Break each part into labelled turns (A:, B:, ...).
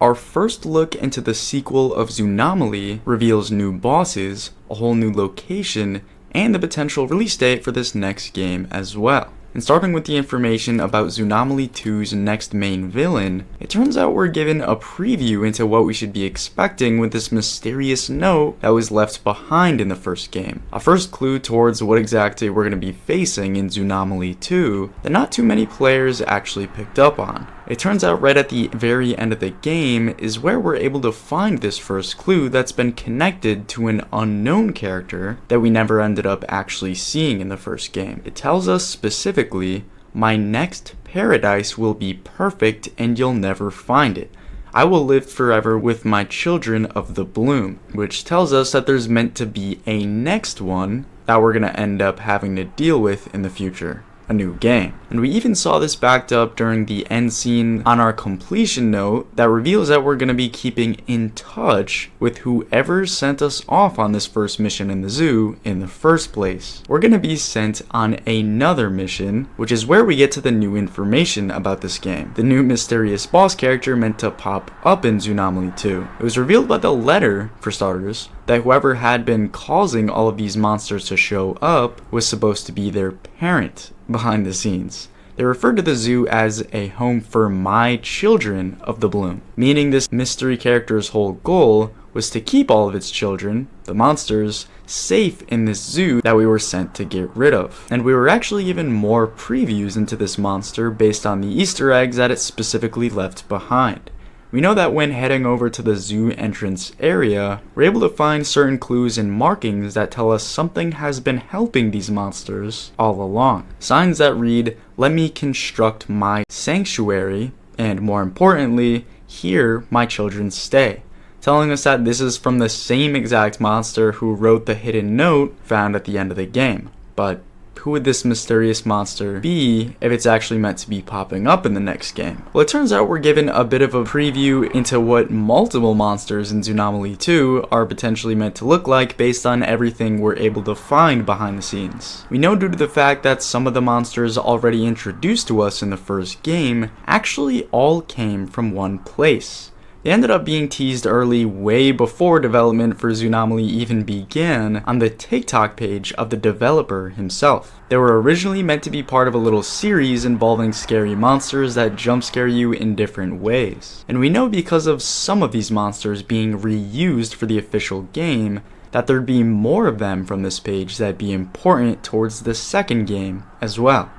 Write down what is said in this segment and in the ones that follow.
A: our first look into the sequel of Zoonomaly reveals new bosses, a whole new location, and the potential release date for this next game as well. And starting with the information about Zoonomaly 2's next main villain, it turns out we're given a preview into what we should be expecting with this mysterious note that was left behind in the first game. A first clue towards what exactly we're going to be facing in Zoonomaly 2 that not too many players actually picked up on. It turns out right at the very end of the game is where we're able to find this first clue that's been connected to an unknown character that we never ended up actually seeing in the first game. It tells us specifically, "My next paradise will be perfect and you'll never find it. I will live forever with my children of the bloom," which tells us that there's meant to be a next one that we're going to end up having to deal with in the future. A new game. And we even saw this backed up during the end scene on our completion note that reveals that we're going to be keeping in touch with whoever sent us off on this first mission in the zoo in the first place. We're going to be sent on another mission, which is where we get to the new information about this game. The new mysterious boss character meant to pop up in Zoonomaly 2. It was revealed by the letter, for starters, that whoever had been causing all of these monsters to show up was supposed to be their parent behind the scenes. They referred to the zoo as a home for my children of the bloom, meaning this mystery character's whole goal was to keep all of its children, the monsters, safe in this zoo that we were sent to get rid of. And we were actually given more previews into this monster based on the Easter eggs that it specifically left behind. We know that when heading over to the zoo entrance area, we're able to find certain clues and markings that tell us something has been helping these monsters all along. Signs that read, "Let me construct my sanctuary," and more importantly, "Here my children stay," telling us that this is from the same exact monster who wrote the hidden note found at the end of the game. But who would this mysterious monster be if it's actually meant to be popping up in the next game? Well, it turns out we're given a bit of a preview into what multiple monsters in Zoonomaly 2 are potentially meant to look like based on everything we're able to find behind the scenes. We know due to the fact that some of the monsters already introduced to us in the first game actually all came from one place. They ended up being teased early, way before development for Zoonomaly even began, on the TikTok page of the developer himself. They were originally meant to be part of a little series involving scary monsters that jump scare you in different ways. And we know because of some of these monsters being reused for the official game, that there'd be more of them from this page that'd be important towards the second game as well.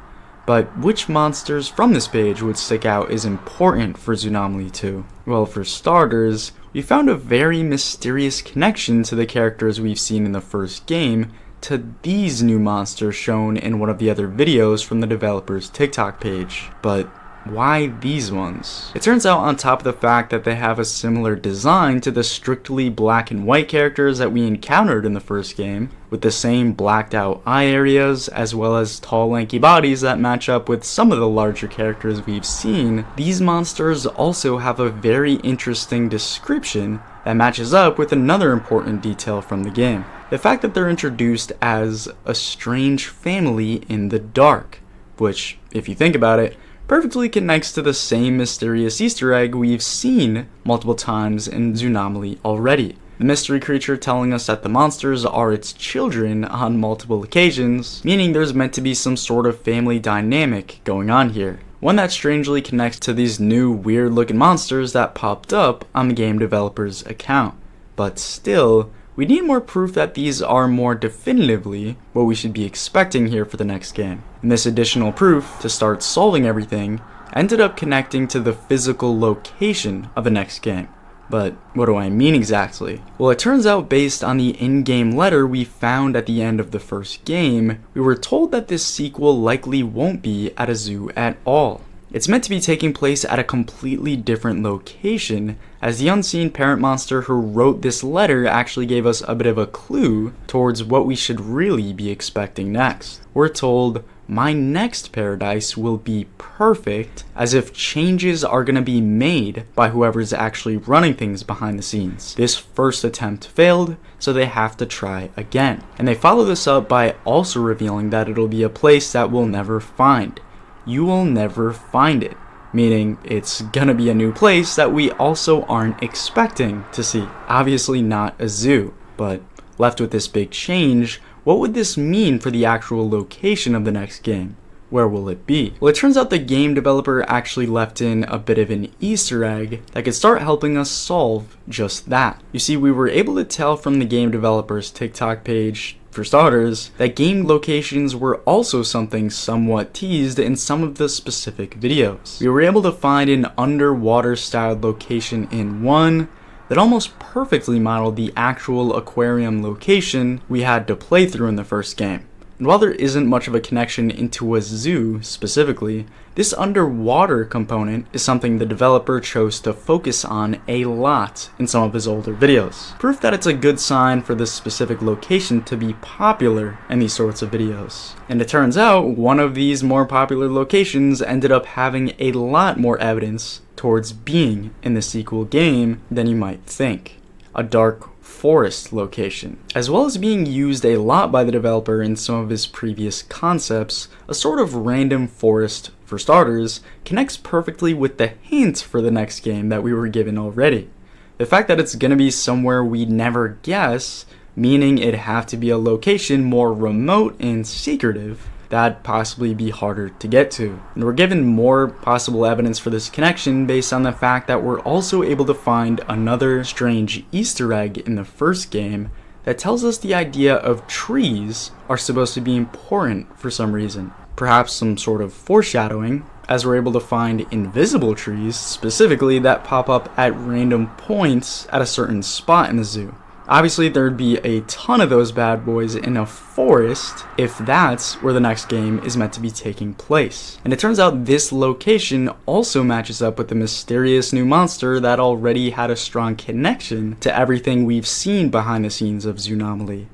A: But which monsters from this page would stick out is important for Zoonomaly 2? Well, for starters, we found a very mysterious connection to the characters we've seen in the first game to these new monsters shown in one of the other videos from the developer's TikTok page. But why these ones? It turns out, on top of the fact that they have a similar design to the strictly black and white characters that we encountered in the first game, with the same blacked out eye areas as well as tall lanky bodies that match up with some of the larger characters we've seen, these monsters also have a very interesting description that matches up with another important detail from the game. The fact that they're introduced as a strange family in the dark, which, if you think about it, perfectly connects to the same mysterious Easter egg we've seen multiple times in Zoonomaly already. The mystery creature telling us that the monsters are its children on multiple occasions, meaning there's meant to be some sort of family dynamic going on here. One that strangely connects to these new weird looking monsters that popped up on the game developer's account. But still, we need more proof that these are more definitively what we should be expecting here for the next game. And this additional proof, to start solving everything, ended up connecting to the physical location of the next game. But what do I mean exactly? Well, it turns out based on the in-game letter we found at the end of the first game, we were told that this sequel likely won't be at a zoo at all. It's meant to be taking place at a completely different location, as the unseen parent monster who wrote this letter actually gave us a bit of a clue towards what we should really be expecting next. We're told, "My next paradise will be perfect," as if changes are going to be made by whoever's actually running things behind the scenes. This first attempt failed, so they have to try again. And they follow this up by also revealing that it'll be a place that we'll never find. You will never find it. meaning it's gonna be a new place that we also aren't expecting to see. Obviously not a zoo, but left with this big change, what would this mean for the actual location of the next game? Where will it be? Well, it turns out the game developer actually left in a bit of an Easter egg that could start helping us solve just that. You see, we were able to tell from the game developer's TikTok page, for starters, that game locations were also something somewhat teased in some of the specific videos. We were able to find an underwater styled location in one that almost perfectly modeled the actual aquarium location we had to play through in the first game. And while there isn't much of a connection into a zoo specifically, this underwater component is something the developer chose to focus on a lot in some of his older videos. Proof that it's a good sign for this specific location to be popular in these sorts of videos. And it turns out one of these more popular locations ended up having a lot more evidence towards being in the sequel game than you might think. A dark forest location. As well as being used a lot by the developer in some of his previous concepts, a sort of random forest, for starters, connects perfectly with the hint for the next game that we were given already. The fact that it's gonna be somewhere we'd never guess, meaning it'd have to be a location more remote and secretive, that'd possibly be harder to get to. And we're given more possible evidence for this connection based on the fact that we're also able to find another strange Easter egg in the first game that tells us the idea of trees are supposed to be important for some reason. Perhaps some sort of foreshadowing, as we're able to find invisible trees specifically that pop up at random points at a certain spot in the zoo. Obviously, there'd be a ton of those bad boys in a forest if that's where the next game is meant to be taking place. And it turns out this location also matches up with the mysterious new monster that already had a strong connection to everything we've seen behind the scenes of Zoonomaly.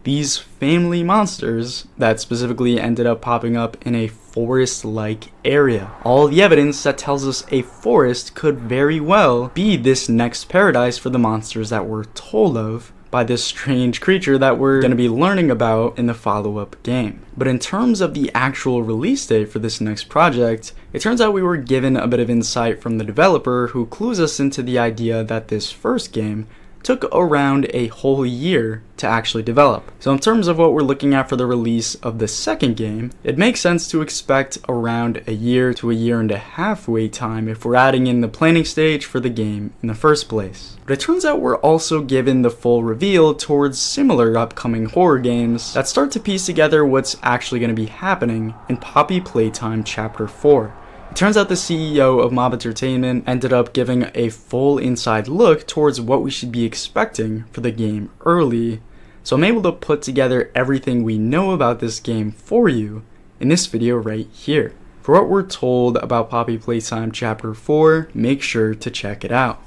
A: These family monsters that specifically ended up popping up in a forest-like area. All the evidence that tells us a forest could very well be this next paradise for the monsters that we're told of by this strange creature that we're going to be learning about in the follow-up game. But in terms of the actual release date for this next project, it turns out we were given a bit of insight from the developer who clues us into the idea that this first game took around a whole year to actually develop. So in terms of what we're looking at for the release of the second game, it makes sense to expect around a year to a year and a half wait time if we're adding in the planning stage for the game in the first place. But it turns out we're also given the full reveal towards similar upcoming horror games that start to piece together what's actually going to be happening in Poppy Playtime Chapter 4. It turns out the CEO of Mob Entertainment ended up giving a full inside look towards what we should be expecting for the game early, so I'm able to put together everything we know about this game for you in this video right here. For what we're told about Poppy Playtime Chapter 4, make sure to check it out.